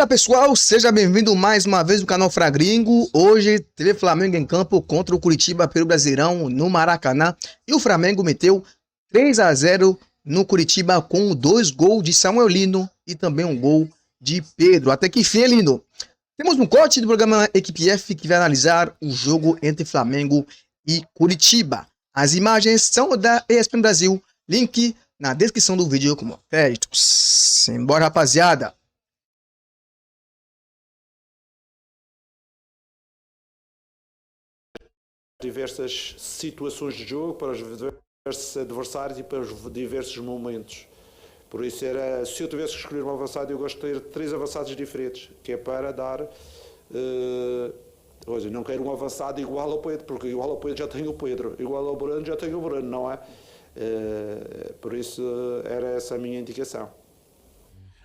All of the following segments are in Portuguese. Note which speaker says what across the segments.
Speaker 1: Fala pessoal, seja bem-vindo mais uma vez no canal Fragringo. Hoje teve Flamengo em campo contra o Curitiba pelo Brasileirão no Maracanã e o Flamengo meteu 3-0 no Curitiba com 2 gols de Samuel Lino e também um gol de Pedro. Até que enfim, Lino. Temos um corte do programa Equipe F que vai analisar o jogo entre Flamengo e Curitiba. As imagens são da ESPN Brasil, link na descrição do vídeo como créditos. Simbora, rapaziada!
Speaker 2: Diversas situações de jogo, para os diversos adversários e para os diversos momentos. Por isso era, se eu tivesse que escolher um avançado, eu gosto de ter 3 avançados diferentes, que é para dar, hoje não quero um avançado igual ao Pedro, porque igual ao Pedro já tenho o Pedro, igual ao Bruno já tenho o Bruno, não é? Por isso era essa a minha indicação.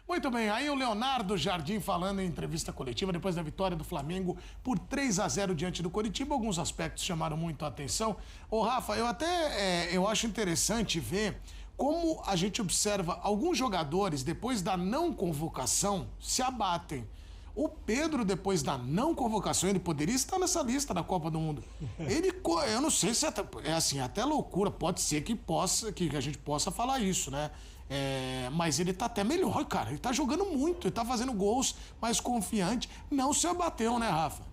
Speaker 3: Muito bem, aí o Leonardo Jardim falando em entrevista coletiva depois da vitória do Flamengo por 3-0 diante do Coritiba. Alguns aspectos chamaram muito a atenção. Ô Rafa, eu acho interessante ver como a gente observa alguns jogadores depois da não convocação se abatem. O Pedro, depois da não convocação, ele poderia estar nessa lista da Copa do Mundo. Eu não sei se é assim, até loucura, pode ser que a gente possa falar isso, né? Mas ele tá até melhor, cara. Ele tá jogando muito, ele tá fazendo gols mais confiante. Não se abateu, né, Rafa?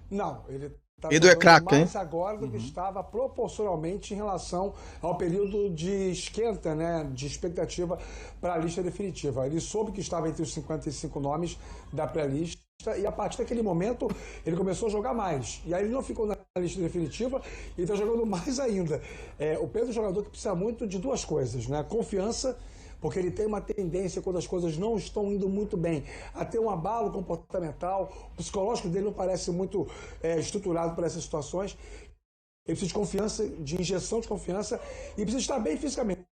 Speaker 4: Não, ele tá
Speaker 1: Pedro é craque, hein?
Speaker 4: mais agora do que estava proporcionalmente em relação ao período de esquenta, né, de expectativa para a lista definitiva. Ele soube que estava entre os 55 nomes da pré-lista e a partir daquele momento ele começou a jogar mais. E aí ele não ficou na lista definitiva e está jogando mais ainda. O Pedro é um jogador que precisa muito de 2 coisas, né? Confiança, porque ele tem uma tendência, quando as coisas não estão indo muito bem, a ter um abalo comportamental. O psicológico dele não parece muito estruturado para essas situações. Ele precisa de confiança, de injeção de confiança e precisa estar bem fisicamente,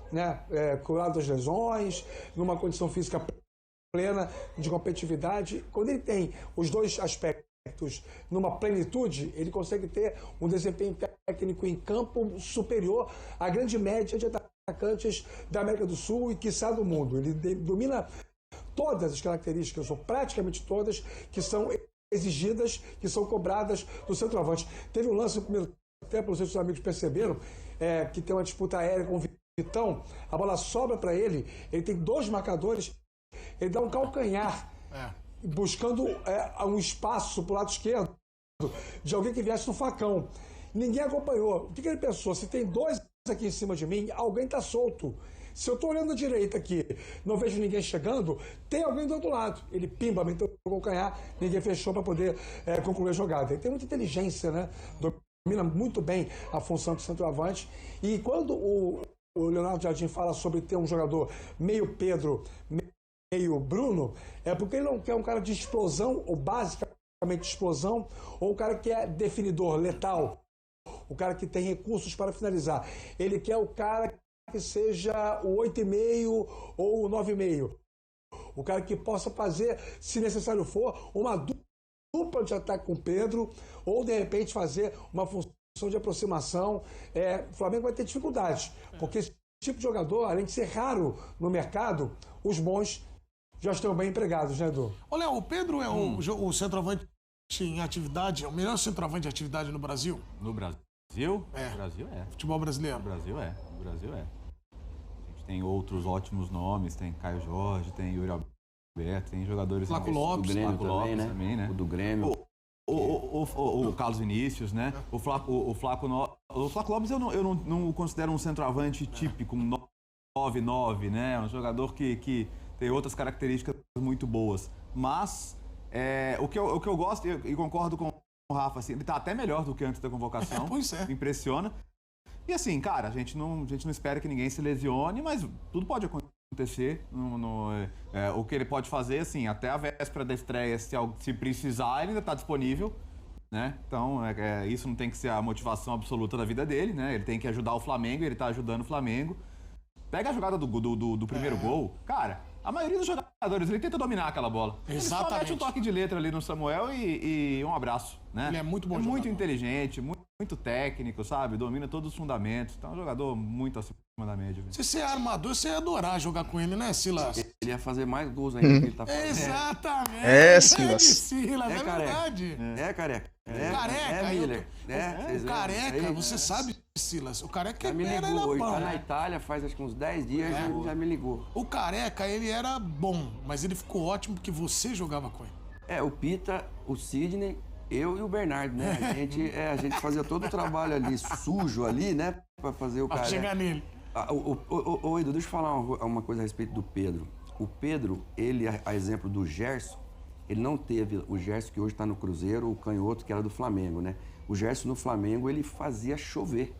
Speaker 4: né? Curado das lesões, numa condição física plena de competitividade. Quando ele tem os 2 aspectos numa plenitude, ele consegue ter um desempenho técnico em campo superior à grande média de atacantes da América do Sul e, quiçá, do mundo. Ele domina todas as características, ou praticamente todas, que são exigidas, que são cobradas do centroavante. Teve um lance no primeiro tempo, não sei se os amigos perceberam, que tem uma disputa aérea com o Vitão, a bola sobra para ele tem 2 marcadores, ele dá um calcanhar, buscando um espaço para o lado esquerdo de alguém que viesse no facão. Ninguém acompanhou. O que ele pensou? Se tem 2 aqui em cima de mim, alguém está solto. Se eu estou olhando à direita aqui, não vejo ninguém chegando, tem alguém do outro lado. Ele pimba, meteu o calcanhar, ninguém fechou para poder concluir a jogada. Ele tem muita inteligência, né? Domina muito bem a função do centroavante. E quando o Leonardo Jardim fala sobre ter um jogador meio Pedro, meio Bruno, é porque ele não quer um cara de explosão, ou basicamente explosão, ou um cara que é definidor, letal, o cara que tem recursos para finalizar. Ele quer o cara que seja o 8,5 ou o 9,5. O cara que possa fazer, se necessário for, uma dupla de ataque com o Pedro, ou de repente fazer uma função de aproximação. O Flamengo vai ter dificuldades, porque esse tipo de jogador, além de ser raro no mercado, os bons já estão bem empregados, né, Edu?
Speaker 3: Olha, o Pedro é o centroavante em atividade, é o melhor centroavante de atividade no Brasil?
Speaker 5: No Brasil? No Brasil é.
Speaker 3: Futebol brasileiro?
Speaker 5: No Brasil é. No Brasil é. A gente tem outros ótimos nomes, tem Caio Jorge, tem Yuri Alberto, tem jogadores...
Speaker 3: Flaco Lopes.
Speaker 6: Do Grêmio também, né? O do Grêmio.
Speaker 5: O Carlos Vinícius, né? O Flaco Lopes eu não considero um centroavante típico, um 9-9, né? Um jogador que tem outras características muito boas. Mas o que eu gosto, e concordo com o Rafa, assim, ele tá até melhor do que antes da convocação.
Speaker 3: Pois é.
Speaker 5: Impressiona. E assim, cara, a gente não espera que ninguém se lesione, mas tudo pode acontecer. O que ele pode fazer, assim, até a véspera da estreia, se precisar, ele ainda tá disponível, né? Então, isso não tem que ser a motivação absoluta da vida dele, né? Ele tem que ajudar o Flamengo, ele tá ajudando o Flamengo. Pega a jogada do primeiro gol, cara, a maioria dos jogadores, ele tenta dominar aquela bola.
Speaker 3: Exatamente.
Speaker 5: Ele só mete um toque de letra ali no Samuel e um abraço. né?
Speaker 3: Ele é muito bom
Speaker 5: muito
Speaker 3: jogador.
Speaker 5: inteligente, muito técnico, sabe? Domina todos os fundamentos. Então é um jogador muito acima da média.
Speaker 3: Se você é armador, você ia adorar jogar com ele, né, Silas?
Speaker 6: Ele ia fazer mais gols ainda do que ele tá fazendo.
Speaker 3: Exatamente.
Speaker 1: Silas.
Speaker 3: Silas, é verdade.
Speaker 6: É, careca.
Speaker 3: Careca,
Speaker 6: Miller.
Speaker 3: O Careca, você sabe, Silas, o Careca
Speaker 6: Já me
Speaker 3: era
Speaker 6: ligou hoje,
Speaker 3: bom,
Speaker 6: tá na
Speaker 3: né?
Speaker 6: Itália faz acho que uns 10 dias e já me ligou.
Speaker 3: O Careca, ele era bom, mas ele ficou ótimo porque você jogava com ele.
Speaker 6: O Pita, o Sidney, eu e o Bernardo, né? A gente fazia todo o trabalho ali, sujo ali, né? Pra fazer o
Speaker 3: Pra
Speaker 6: Careca.
Speaker 3: chegar nele.
Speaker 6: Ô, Edu, deixa eu falar uma coisa a respeito do Pedro. O Pedro, ele, a exemplo do Gerson, ele não teve o Gerson que hoje está no Cruzeiro, o canhoto que era do Flamengo, né? O Gerson no Flamengo, ele fazia chover.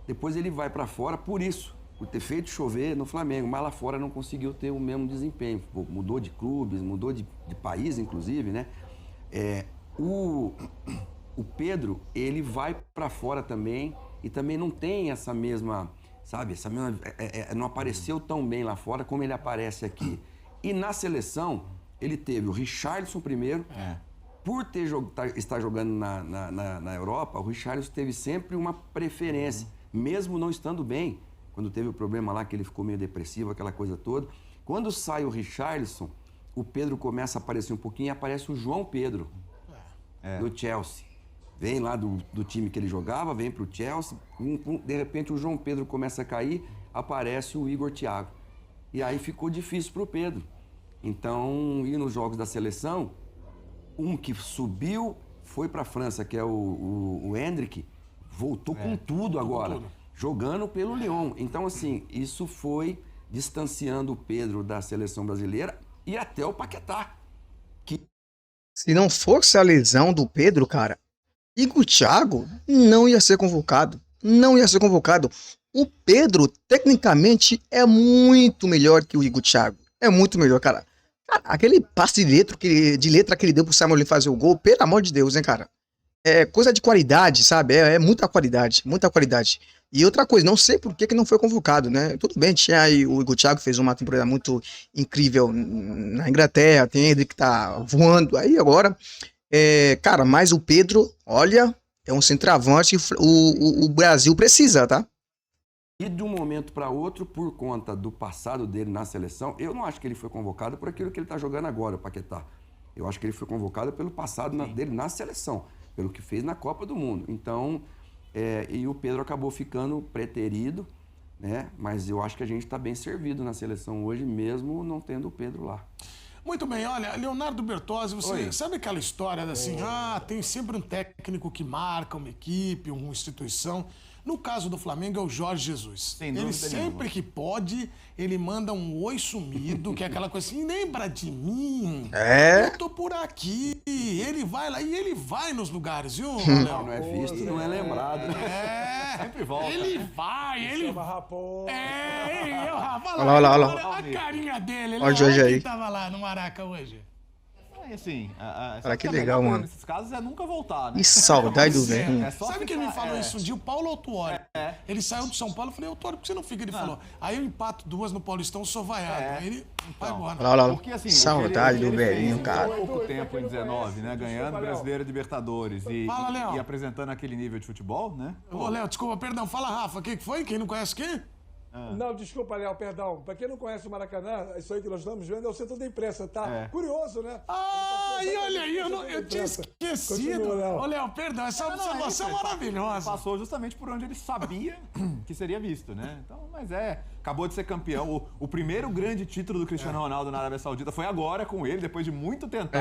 Speaker 6: Depois ele vai para fora por isso, por ter feito chover no Flamengo, mas lá fora não conseguiu ter o mesmo desempenho. Pô, mudou de clubes, mudou de país, inclusive, né? O Pedro, ele vai para fora também e também não tem essa mesma, sabe? Não apareceu tão bem lá fora como ele aparece aqui. E na seleção, ele teve o Richarlison primeiro. Por estar jogando na Europa, o Richarlison teve sempre uma preferência, mesmo não estando bem. Quando teve o problema lá, que ele ficou meio depressivo, aquela coisa toda. Quando sai o Richarlison, o Pedro começa a aparecer um pouquinho e aparece o João Pedro, do Chelsea. Vem lá do time que ele jogava, vem pro Chelsea, de repente o João Pedro começa a cair, aparece o Igor Thiago. E aí ficou difícil pro Pedro. Então, e nos jogos da seleção, um que subiu foi para a França, que é o Hendrick, voltou com tudo agora, jogando pelo Lyon. Então, assim, isso foi distanciando o Pedro da seleção brasileira e até o Paquetá.
Speaker 1: Se não fosse a lesão do Pedro, cara, Igor Thiago não ia ser convocado. Não ia ser convocado. O Pedro, tecnicamente, é muito melhor que o Igor Thiago. É muito melhor, cara. Aquele passe de letra que ele deu pro Samuel fazer o gol, pelo amor de Deus, hein, cara? É coisa de qualidade, sabe? É muita qualidade, muita qualidade. E outra coisa, não sei por que não foi convocado, né? Tudo bem, tinha aí o Igor Thiago, fez uma temporada muito incrível na Inglaterra, tem ele que tá voando aí agora. Cara, mas o Pedro, olha, é um centroavante, o Brasil precisa, tá?
Speaker 6: E de um momento para outro, por conta do passado dele na seleção, eu não acho que ele foi convocado por aquilo que ele está jogando agora, o Paquetá. Eu acho que ele foi convocado pelo passado dele na seleção, pelo que fez na Copa do Mundo. Então, e o Pedro acabou ficando preterido, né? Mas eu acho que a gente está bem servido na seleção hoje, mesmo não tendo o Pedro lá.
Speaker 3: Muito bem, olha, Leonardo Bertozzi, você sabe aquela história assim, tem sempre um técnico que marca uma equipe, uma instituição. No caso do Flamengo é o Jorge Jesus. Ele sempre que pode, ele manda um oi sumido, que é aquela coisa assim, lembra de mim? Eu tô por aqui. Ele vai lá e ele vai nos lugares, viu, Léo?
Speaker 6: Não é visto, não é lembrado.
Speaker 5: Sempre volta.
Speaker 3: Ele vai, ele...
Speaker 4: Rapô.
Speaker 1: Olha lá.
Speaker 3: Olha a carinha dele.
Speaker 1: Olha o Jorge aí.
Speaker 3: Ele tava lá no Maraca hoje.
Speaker 5: Assim,
Speaker 1: Olha que legal, mano.
Speaker 5: Nesses casos é nunca voltar, né?
Speaker 1: Que saudade do velho.
Speaker 3: Sabe quem me falou isso um dia? O Paulo Autuori. Ele saiu de São Paulo, eu falei, Autuori, por que você não fica? Ele falou, aí eu empato 2 no Paulistão, sou vaiado. Aí ele vai embora.
Speaker 1: Olha lá.
Speaker 5: Porque, assim,
Speaker 1: Saudade do velhinho, cara.
Speaker 5: Há pouco tempo, em 19, né? Ganhando Brasileiro Libertadores e apresentando aquele nível de futebol, né?
Speaker 3: Ô, Léo, desculpa, perdão. Fala, Rafa, o que foi? Quem não conhece quem?
Speaker 4: Não, desculpa, Léo, perdão. Pra quem não conhece o Maracanã, isso aí que nós estamos vendo é o centro da imprensa, tá? Curioso, né?
Speaker 3: E olha aí, eu tinha esquecido. Ô, Léo, perdão, essa observação é maravilhosa.
Speaker 5: Passou justamente por onde ele sabia que seria visto, né? Então, mas acabou de ser campeão. O primeiro grande título do Cristiano Ronaldo na Arábia Saudita foi agora com ele, depois de muito tentar.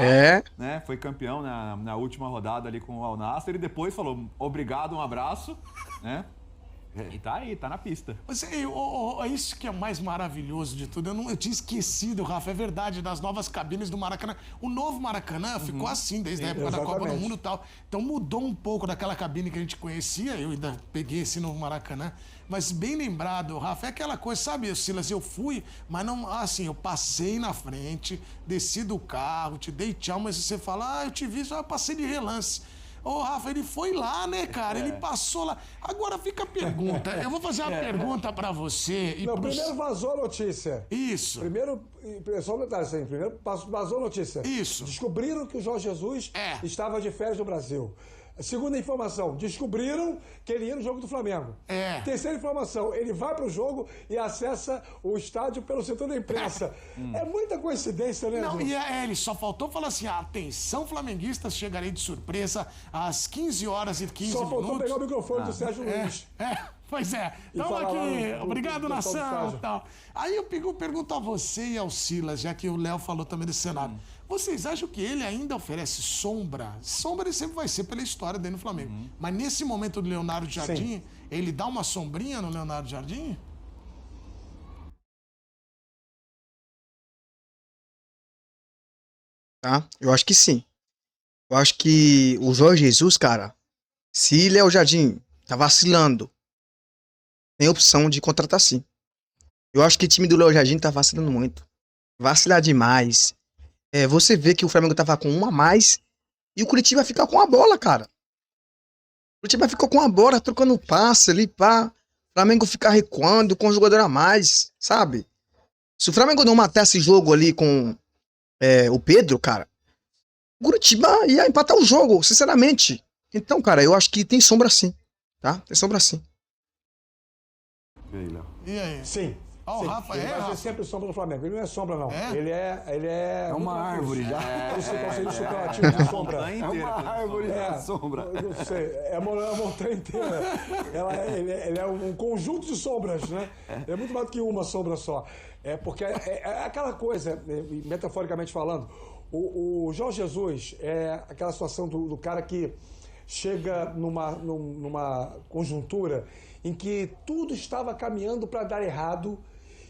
Speaker 5: Né? Foi campeão na última rodada ali com o Al Nassr e depois falou obrigado, um abraço, né? E tá aí, tá na pista.
Speaker 3: Mas isso que é mais maravilhoso de tudo. Eu tinha esquecido, Rafa, é verdade, das novas cabines do Maracanã. O novo Maracanã ficou assim, desde a época da Copa do Mundo e tal. Então mudou um pouco daquela cabine que a gente conhecia. Eu ainda peguei esse novo Maracanã. Mas bem lembrado, Rafa, é aquela coisa, sabe, Silas, eu fui, mas não, assim, eu passei na frente, desci do carro, te dei tchau, mas você fala, eu te vi, só passei de relance. Ô, Rafa, ele foi lá, né, cara? Ele passou lá. Agora fica a pergunta. Eu vou fazer uma pergunta pra você.
Speaker 4: Não, primeiro vazou a notícia.
Speaker 3: Isso.
Speaker 4: Só um detalhe assim, primeiro vazou a notícia.
Speaker 3: Isso.
Speaker 4: Descobriram que o Jorge Jesus estava de férias no Brasil. Segunda informação, descobriram que ele ia no jogo do Flamengo. Terceira informação, ele vai pro jogo e acessa o estádio pelo setor da imprensa. É muita coincidência, né,
Speaker 3: Não,
Speaker 4: Edu?
Speaker 3: e ele só faltou falar assim, atenção flamenguistas, chegarei de surpresa às 15 horas e 15
Speaker 4: Só
Speaker 3: minutos.
Speaker 4: faltou pegar o microfone do Sérgio Luiz.
Speaker 3: Pois é. Estamos
Speaker 4: falar lá
Speaker 3: aqui.
Speaker 4: no
Speaker 3: Obrigado, nação.
Speaker 4: estádio.
Speaker 3: Tal. Aí eu pergunto a você e ao Silas, já que o Léo falou também desse cenário. Vocês acham que ele ainda oferece sombra? Sombra ele sempre vai ser pela história dele no Flamengo. Mas nesse momento do Leonardo Jardim, ele dá uma sombrinha no Leonardo Jardim?
Speaker 1: Tá? Eu acho que sim. Eu acho que o Jorge Jesus, cara, se Léo Jardim tá vacilando, tem opção de contratar sim. Eu acho que o time do Léo Jardim tá vacilando muito. Vacilar demais. Você vê que o Flamengo tava com uma a mais e o Curitiba fica com a bola, cara. O Curitiba ficou com a bola, trocando passe ali, pá. O Flamengo fica recuando com um jogador a mais, sabe? Se o Flamengo não matar esse jogo ali com o Pedro, cara, o Curitiba ia empatar o jogo, sinceramente. Então, cara, eu acho que tem sombra sim, tá? Tem sombra sim.
Speaker 6: E aí, Léo?
Speaker 3: E aí?
Speaker 4: Sim.
Speaker 3: Ó, o
Speaker 4: sim.
Speaker 3: Rafa
Speaker 4: Ele vai
Speaker 3: Rafa?
Speaker 4: ser sempre sombra do Flamengo. Ele não é sombra, não.
Speaker 3: É?
Speaker 4: Ele é
Speaker 6: É uma árvore já.
Speaker 4: Eu não sei qual seria o superlativo de sombra.
Speaker 5: Montanha
Speaker 6: É uma
Speaker 5: inteira.
Speaker 6: árvore da sombra.
Speaker 4: Eu não sei. É a montanha inteira. Ele é um conjunto de sombras, né? É muito mais do que uma sombra só. Porque é aquela coisa, metaforicamente falando, o Jorge Jesus é aquela situação do cara que chega numa conjuntura em que tudo estava caminhando para dar errado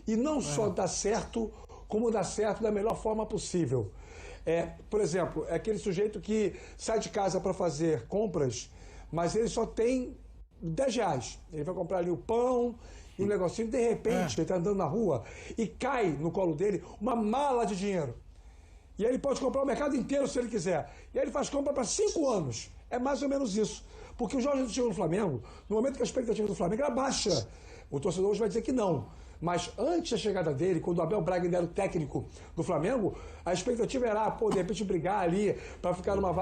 Speaker 4: e não só dar certo, como dar certo da melhor forma possível. Por exemplo, é aquele sujeito que sai de casa para fazer compras, mas ele só tem R$10. Ele vai comprar ali o pão e um negocinho, de repente, ele está andando na rua e cai no colo dele uma mala de dinheiro. E aí ele pode comprar o mercado inteiro se ele quiser. E aí ele faz compra para 5 anos. É mais ou menos isso. Porque o Jorge Jesus chegou no Flamengo, no momento que a expectativa do Flamengo era baixa. O torcedor hoje vai dizer que não. Mas antes da chegada dele, quando o Abel Braga ainda era o técnico do Flamengo, a expectativa era, de repente, brigar ali para ficar numa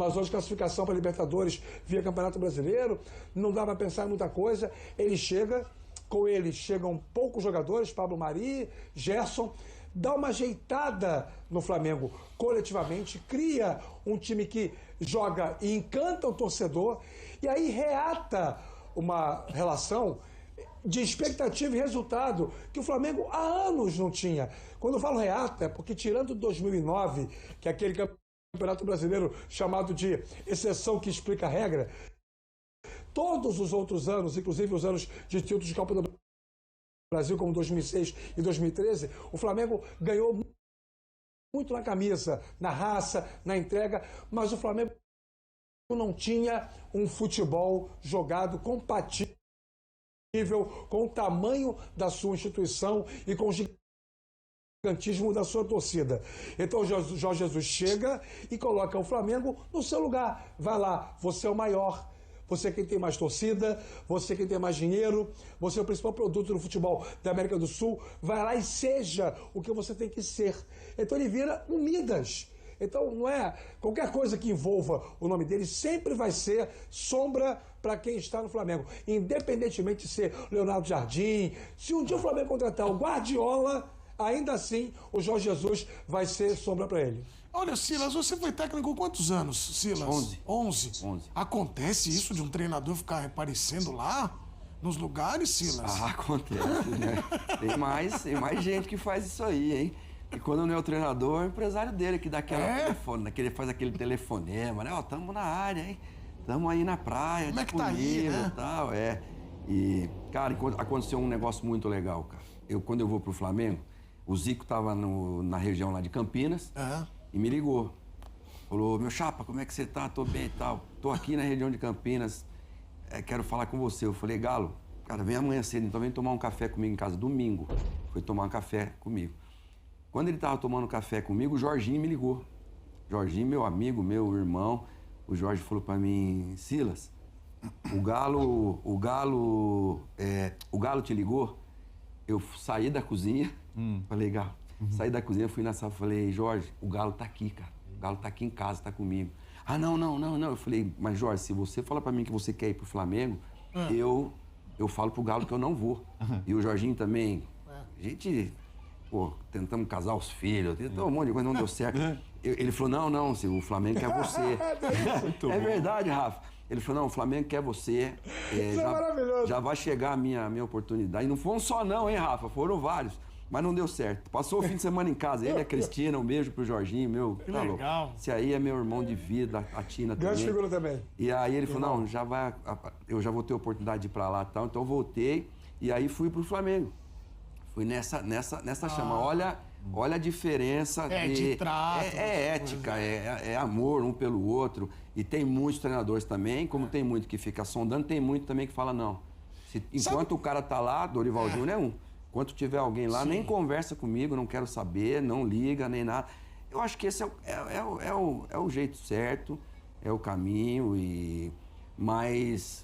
Speaker 4: zona de classificação para Libertadores via Campeonato Brasileiro. Não dá para pensar em muita coisa. Ele chega, com ele chegam poucos jogadores, Pablo Mari, Gerson, dá uma ajeitada no Flamengo coletivamente, cria um time que joga e encanta o torcedor, e aí reata uma relação de expectativa e resultado que o Flamengo há anos não tinha. Quando eu falo reata, é porque tirando 2009, que é aquele Campeonato Brasileiro chamado de exceção que explica a regra, todos os outros anos, inclusive os anos de títulos de Copa do Brasil, como 2006 e 2013, o Flamengo ganhou muito na camisa, na raça, na entrega, mas o Flamengo não tinha um futebol jogado compatível com o tamanho da sua instituição e com o gigantismo da sua torcida. Então o Jorge Jesus chega e coloca o Flamengo no seu lugar. Vai lá, você é o maior. Você é quem tem mais torcida, você é quem tem mais dinheiro, você é o principal produto do futebol da América do Sul, vai lá e seja o que você tem que ser. Então ele vira um Midas. Então não é qualquer coisa que envolva o nome dele, sempre vai ser sombra para quem está no Flamengo. Independentemente de ser Leonardo Jardim, se um dia o Flamengo contratar o Guardiola, ainda assim o Jorge Jesus vai ser sombra para ele.
Speaker 3: Olha, Silas, você foi técnico quantos anos, Silas? 11. Acontece isso de um treinador ficar aparecendo lá nos lugares, Silas?
Speaker 6: Acontece, né? Tem mais gente que faz isso aí, hein? E quando não é o treinador, é o empresário dele que dá que ele faz aquele telefonema, né? Tamo na área, hein? Tamo aí na praia,
Speaker 3: como é que tá aí, né?
Speaker 6: E tal, E, cara, aconteceu um negócio muito legal, cara. Quando eu vou pro Flamengo, o Zico tava na região lá de Campinas, e me ligou. Falou, meu chapa, como é que você tá? Tô bem e tal. Tô aqui na região de Campinas, quero falar com você. Eu falei, Galo, cara, vem amanhã cedo, então vem tomar um café comigo em casa, domingo. Foi tomar um café comigo. Quando ele tava tomando café comigo, o Jorginho me ligou. Jorginho, meu amigo, meu irmão. o Jorge falou para mim, Silas, o Galo te ligou? Eu saí da cozinha, falei, Galo, saí da cozinha, fui na sala, falei, Jorge, o Galo tá aqui, cara. O Galo tá aqui em casa, tá comigo. Ah, não. Eu falei, mas Jorge, se você falar para mim que você quer ir pro Flamengo, eu falo pro Galo que eu não vou. E o Jorginho também. A gente, tentamos casar os filhos, tentou um monte de coisa, não deu certo. Ele falou, não, o Flamengo quer você. É verdade, Rafa. Ele falou, não, o Flamengo quer você. Já vai chegar a minha oportunidade. E não foram só não, hein, Rafa? Foram vários. Mas não deu certo. Passou o fim de semana em casa. Ele e a Cristina, um beijo pro Jorginho, meu.
Speaker 3: Que
Speaker 6: tá
Speaker 3: legal.
Speaker 6: Louco. Esse aí é meu irmão de vida, a Tina também.
Speaker 4: Grande figura também.
Speaker 6: E aí ele falou, não, eu já vou ter oportunidade de ir pra lá e tal. Então eu voltei e aí fui pro Flamengo. Fui nessa chama. Olha a diferença.
Speaker 3: De trato.
Speaker 6: É ética, é amor um pelo outro. E tem muitos treinadores também, como tem muito que fica sondando, tem muito também que fala, não. Enquanto o cara tá lá, Dorival Júnior é um. Enquanto tiver alguém lá, nem conversa comigo, não quero saber, não liga, nem nada. Eu acho que esse é o jeito certo, é o caminho, mas...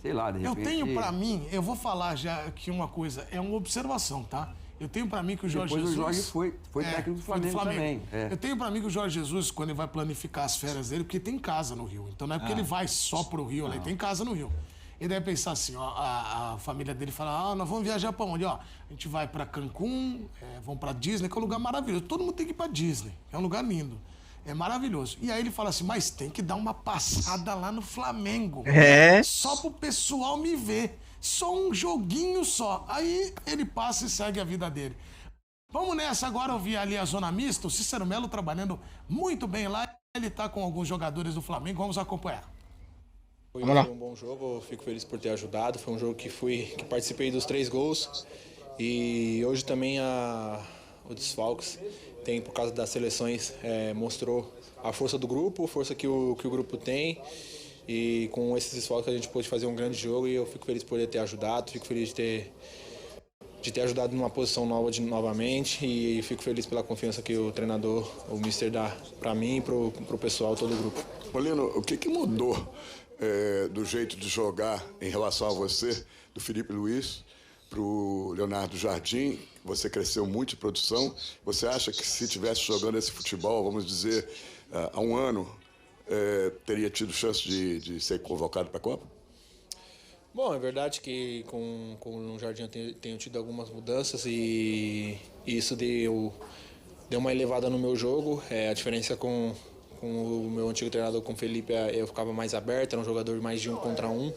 Speaker 6: Sei lá, de repente...
Speaker 3: Eu tenho pra mim, eu vou falar já aqui uma coisa, é uma observação, tá? Eu tenho pra mim que o Jorge Jesus...
Speaker 6: Depois o Jorge foi técnico do Flamengo também.
Speaker 3: Eu tenho pra mim que o Jorge Jesus, quando ele vai planificar as férias dele, porque tem casa no Rio. Então não é porque ele vai só pro Rio, ele tem casa no Rio. Ele deve pensar assim, ó, a família dele fala, nós vamos viajar pra onde? Ó, a gente vai pra Cancún, vamos pra Disney, que é um lugar maravilhoso. Todo mundo tem que ir pra Disney, é um lugar lindo. É maravilhoso. E aí ele fala assim, mas tem que dar uma passada lá no Flamengo. Só pro pessoal me ver. Só um joguinho só. Aí ele passa e segue a vida dele. Vamos nessa agora ouvir ali a zona mista. O Cícero Melo trabalhando muito bem lá. Ele tá com alguns jogadores do Flamengo. Vamos acompanhar.
Speaker 7: Foi um bom jogo, eu fico feliz por ter ajudado. Foi um jogo que participei dos 3 gols. E hoje também o desfalques tem, por causa das seleções, mostrou a força do grupo, a força que o grupo tem. E com esses desfalques a gente pôde fazer um grande jogo e eu fico feliz por poder ter ajudado, fico feliz de ter ajudado numa posição nova novamente e fico feliz pela confiança que o treinador, o Mister, dá para mim e pro pessoal, todo o grupo.
Speaker 8: Paulino, o que mudou do jeito de jogar em relação a você, do Felipe Luiz, para o Leonardo Jardim? Você cresceu muito de produção. Você acha que se estivesse jogando esse futebol, vamos dizer, há um ano, teria tido chance de ser convocado para a Copa?
Speaker 7: Bom, é verdade que com o Jardim eu tenho tido algumas mudanças e isso deu uma elevada no meu jogo. A diferença com o meu antigo treinador, com o Felipe, eu ficava mais aberto, era um jogador mais de 1 contra 1.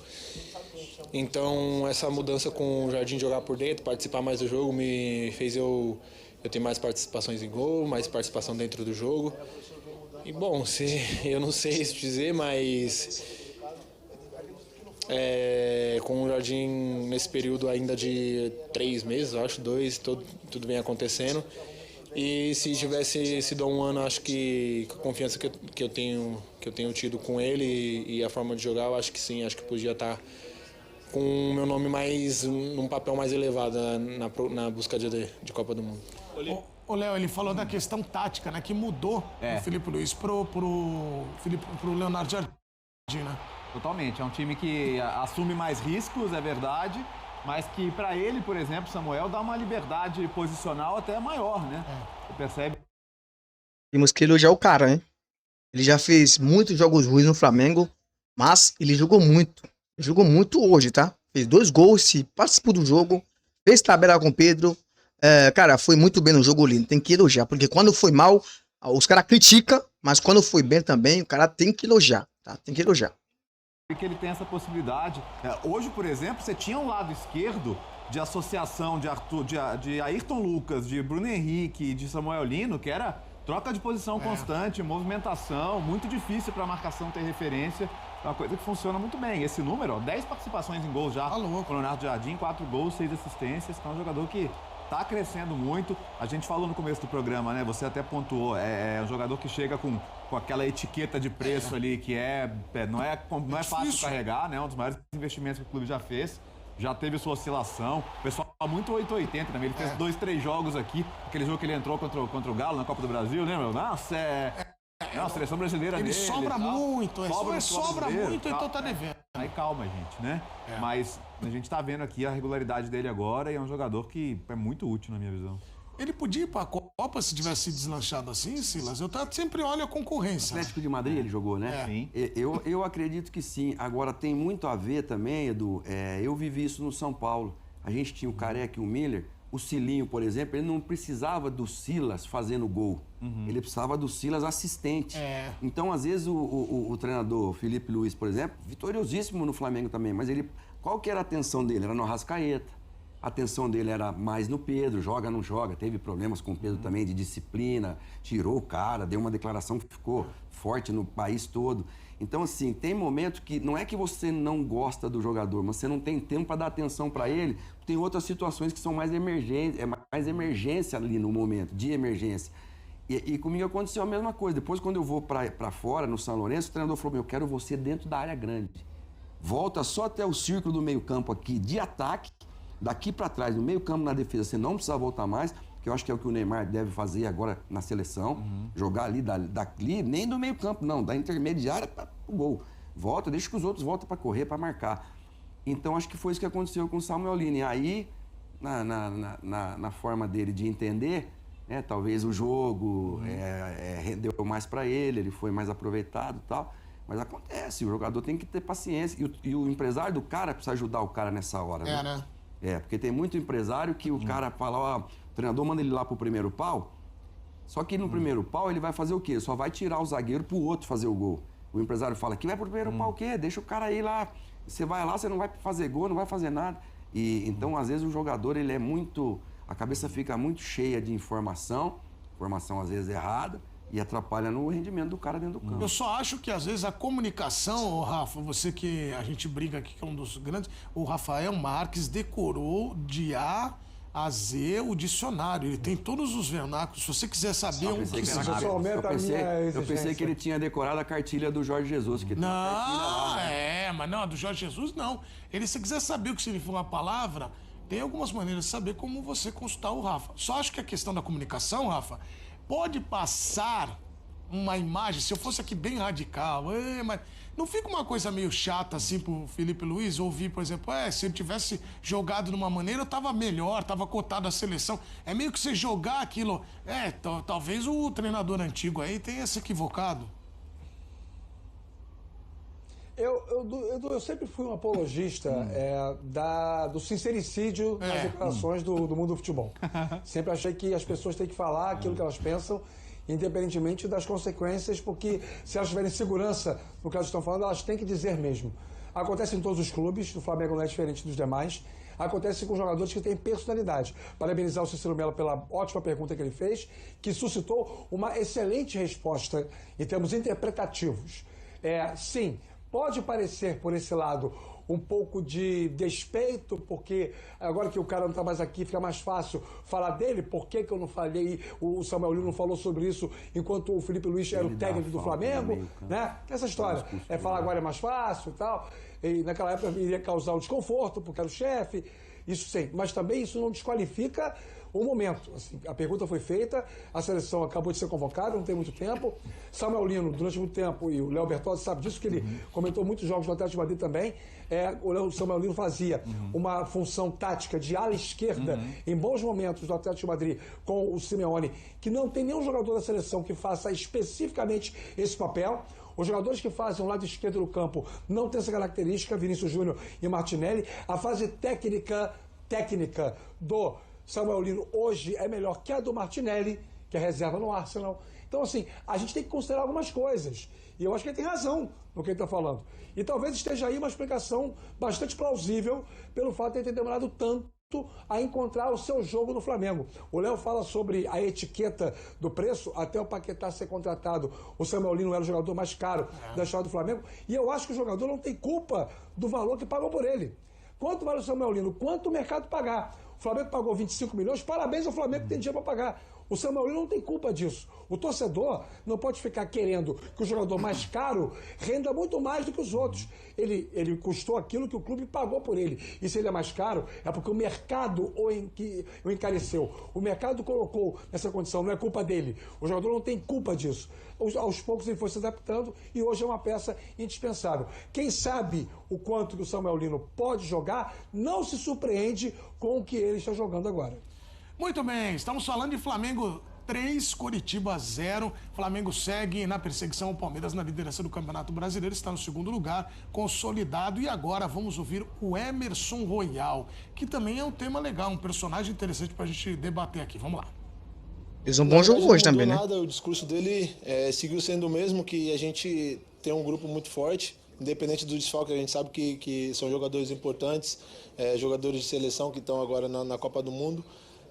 Speaker 7: Então, essa mudança com o Jardim jogar por dentro, participar mais do jogo, me fez eu ter mais participações em gol, mais participação dentro do jogo. E, bom, eu não sei se dizer, mas com o Jardim nesse período ainda de 3 meses, eu acho, 2, tudo vem acontecendo. E se tivesse sido há um ano, acho que a confiança que eu tenho tido com ele e a forma de jogar, eu acho que sim, acho que podia estar com o meu nome num papel mais elevado na busca de Copa do Mundo.
Speaker 3: O Léo, ele falou da questão tática, né, que mudou do Felipe Luiz pro Leonardo Jardim, né?
Speaker 5: Totalmente, é um time que assume mais riscos, é verdade, mas que para ele, por exemplo, Samuel, dá uma liberdade posicional até maior, né? Você percebe?
Speaker 1: Temos que elogiar o cara, hein? Ele já fez muitos jogos ruins no Flamengo, mas ele jogou muito. Ele jogou muito hoje, tá? Fez 2 gols, se participou do jogo, fez tabela com o Pedro. Cara, foi muito bem no jogo lindo. Tem que elogiar, porque quando foi mal, os caras criticam, mas quando foi bem também, o cara tem que elogiar, tá? Tem que elogiar.
Speaker 5: Que ele tem essa possibilidade. Hoje, por exemplo, você tinha um lado esquerdo de associação de Ayrton Lucas, de Bruno Henrique, de Samuel Lino, que era troca de posição constante, movimentação, muito difícil para a marcação ter referência. É uma coisa que funciona muito bem. Esse número, 10 participações em gols já com o Leonardo Jardim, 4 gols, 6 assistências. Então é um jogador que tá crescendo muito. A gente falou no começo do programa, né? Você até pontuou, é um jogador que chega com aquela etiqueta de preço ali que não é fácil carregar, né? Um dos maiores investimentos que o clube já fez. Já teve sua oscilação. O pessoal muito 880 também. Ele fez 2, 3 jogos aqui. Aquele jogo que ele entrou contra o Galo na Copa do Brasil, lembra? Nossa, Não, a seleção brasileira
Speaker 3: ele
Speaker 5: dele,
Speaker 3: sobra
Speaker 5: tal.
Speaker 3: muito,
Speaker 5: Sobra
Speaker 3: muito,
Speaker 5: tal.
Speaker 3: então tá devendo.
Speaker 5: Aí calma, gente, né? Mas a gente tá vendo aqui a regularidade dele agora e é um jogador que é muito útil na minha visão.
Speaker 3: Ele podia ir pra Copa se tivesse sido deslanchado assim, Silas? Eu sempre olho a concorrência.
Speaker 6: Atlético de Madrid ele jogou, né?
Speaker 5: Sim.
Speaker 6: Eu acredito que sim. Agora, tem muito a ver também, Edu, eu vivi isso no São Paulo. A gente tinha o Careca e o Miller. O Cilinho, por exemplo, ele não precisava do Silas fazendo gol. Ele precisava do Silas assistente. Então, às vezes, o treinador Felipe Luiz, por exemplo, vitoriosíssimo no Flamengo também, mas qual que era a atenção dele? Era no Arrascaeta. A atenção dele era mais no Pedro, joga, não joga. Teve problemas com o Pedro também de disciplina, tirou o cara, deu uma declaração que ficou forte no país todo. Então, assim, tem momento que não é que você não gosta do jogador, mas você não tem tempo para dar atenção para ele. Tem outras situações que são mais emergência, mais emergência ali no momento, de emergência. E comigo aconteceu a mesma coisa. Depois, quando eu vou para fora, no São Lourenço, o treinador falou: eu quero você dentro da área grande. Volta só até o círculo do meio-campo aqui de ataque. Daqui para trás, no meio campo, na defesa, você não precisa voltar mais, que eu acho que é o que o Neymar deve fazer agora na seleção. Jogar ali, dali, nem do meio campo, não, da intermediária para o gol. Volta, deixa que os outros voltem para correr, para marcar. Então, acho que foi isso que aconteceu com o Samuel Lini. E aí, na forma dele de entender, né, talvez o jogo rendeu mais para ele foi mais aproveitado e tal. Mas acontece, o jogador tem que ter paciência. E o empresário do cara precisa ajudar o cara nessa hora.
Speaker 3: Né?
Speaker 6: Porque tem muito empresário que o cara fala, ó, o treinador manda ele lá pro primeiro pau, só que no primeiro pau ele vai fazer o quê? Só vai tirar o zagueiro pro outro fazer o gol. O empresário fala, que vai pro primeiro pau o quê? Deixa o cara ir lá. Você vai lá, você não vai fazer gol, não vai fazer nada. E então, às vezes, o jogador, ele é muito... A cabeça fica muito cheia de informação às vezes errada, e atrapalha no rendimento do cara dentro do campo.
Speaker 3: Eu só acho que, às vezes, a comunicação, ô Rafa, você que a gente briga aqui, que é um dos grandes, o Rafael Marques decorou de A a Z o dicionário. Ele tem todos os vernáculos. Se você quiser saber
Speaker 6: Eu pensei que ele tinha decorado a cartilha do Jorge Jesus. Que
Speaker 3: não,
Speaker 6: lá, né?
Speaker 3: mas não, a do Jorge Jesus não. Se quiser saber o que significa uma palavra, tem algumas maneiras de saber como você consultar o Rafa. Só acho que a questão da comunicação, Rafa, pode passar uma imagem, se eu fosse aqui bem radical, mas não fica uma coisa meio chata assim pro Felipe Luiz ouvir, por exemplo, se ele tivesse jogado de uma maneira, eu tava melhor, tava cotado a seleção. É meio que você jogar aquilo. Talvez o treinador antigo aí tenha se equivocado.
Speaker 4: Eu sempre fui um apologista do sincericídio nas declarações do mundo do futebol. Sempre achei que as pessoas têm que falar aquilo que elas pensam, independentemente das consequências, porque se elas tiverem segurança no que elas estão falando, elas têm que dizer mesmo. Acontece em todos os clubes, o Flamengo não é diferente dos demais. Acontece com jogadores que têm personalidade. Parabenizar o Cícero Melo pela ótima pergunta que ele fez, que suscitou uma excelente resposta em termos interpretativos. Sim, pode parecer, por esse lado, um pouco de despeito, porque agora que o cara não está mais aqui, fica mais fácil falar dele. Por que eu não falei, o Samuel Lino não falou sobre isso enquanto o Felipe Luiz era o técnico do Flamengo, né? Essa história. Falar agora é mais fácil e tal. E naquela época iria causar um desconforto, porque era o chefe. Isso sim, mas também isso não desqualifica o momento. Assim, a pergunta foi feita, a seleção acabou de ser convocada, não tem muito tempo. Samuel Lino, durante muito tempo, e o Léo Bertozzi sabe disso, que ele comentou muitos jogos do Atlético de Madrid também. O Samuel Lino fazia uma função tática de ala esquerda em bons momentos do Atlético de Madrid com o Simeone, que não tem nenhum jogador da seleção que faça especificamente esse papel. Os jogadores que fazem o lado esquerdo do campo não têm essa característica, Vinícius Júnior e Martinelli. A fase técnica do Samuel Lino hoje é melhor que a do Martinelli, que é reserva no Arsenal. Então, assim, a gente tem que considerar algumas coisas. E eu acho que ele tem razão no que ele está falando. E talvez esteja aí uma explicação bastante plausível pelo fato de ele ter demorado tanto a encontrar o seu jogo no Flamengo. O Léo fala sobre a etiqueta do preço, até o Paquetá ser contratado. O Samuel Lino era o jogador mais caro da história do Flamengo. E eu acho que o jogador não tem culpa do valor que pagou por ele. Quanto vale o Samuel Lino? Quanto o mercado pagar? O Flamengo pagou 25 milhões, parabéns ao Flamengo que tem dinheiro para pagar. O Samuel Lino não tem culpa disso. O torcedor não pode ficar querendo que o jogador mais caro renda muito mais do que os outros. Ele custou aquilo que o clube pagou por ele. E se ele é mais caro, é porque o mercado o encareceu. O mercado colocou nessa condição, não é culpa dele. O jogador não tem culpa disso. Aos poucos ele foi se adaptando e hoje é uma peça indispensável. Quem sabe o quanto que o Samuel Lino pode jogar, não se surpreende com o que ele está jogando agora.
Speaker 3: Muito bem, estamos falando de Flamengo 3, Coritiba 0. Flamengo segue na perseguição, o Palmeiras na liderança do Campeonato Brasileiro, está no segundo lugar, consolidado. E agora vamos ouvir o Emerson Royal, que também é um tema legal, um personagem interessante para a gente debater aqui. Vamos lá.
Speaker 1: Fez um bom jogo hoje também, né?
Speaker 7: Nada, o discurso dele seguiu sendo o mesmo, que a gente tem um grupo muito forte, independente do desfalque, a gente sabe que são jogadores importantes, jogadores de seleção que estão agora na Copa do Mundo.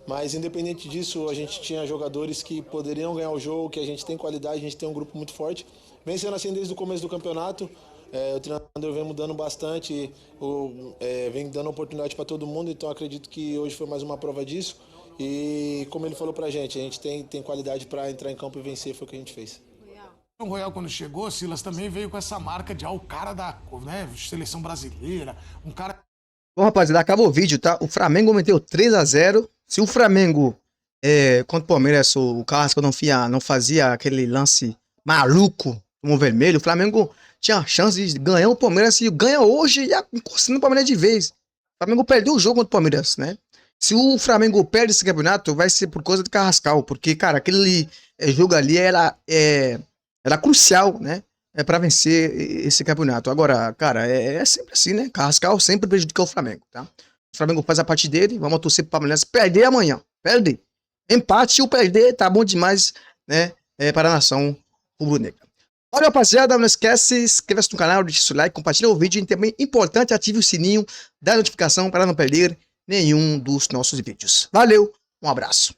Speaker 7: Mas independente disso, a gente tinha jogadores que poderiam ganhar o jogo, que a gente tem qualidade, a gente tem um grupo muito forte. Vem sendo assim desde o começo do campeonato, o treinador vem mudando bastante, vem dando oportunidade para todo mundo, então acredito que hoje foi mais uma prova disso. E como ele falou pra gente, a gente tem qualidade para entrar em campo e vencer, foi o que a gente fez.
Speaker 3: O Royal, quando chegou, Silas, também veio com essa marca de o cara da seleção brasileira, um cara...
Speaker 1: Bom, rapaziada, acabou o vídeo, tá? O Flamengo meteu 3-0. Se o Flamengo, contra o Palmeiras, o Carrasco não fazia aquele lance maluco como o vermelho, o Flamengo tinha a chance de ganhar o Palmeiras e ganha hoje e encostando o Palmeiras de vez. O Flamengo perdeu o jogo contra o Palmeiras, né? Se o Flamengo perde esse campeonato, vai ser por causa do Carrascal, porque, cara, aquele jogo ali era crucial, né? Para vencer esse campeonato. Agora, cara, é sempre assim, né? Carrascal sempre prejudica o Flamengo, tá? O Flamengo faz a parte dele, vamos torcer pro Palmeiras perder amanhã. Perder. Empate ou perder, tá bom demais, né? Para a nação rubro-negra. Olha, rapaziada, não esquece, inscreva-se no canal, deixe seu like, compartilhe o vídeo e também importante, ative o sininho da notificação para não perder nenhum dos nossos vídeos. Valeu, um abraço.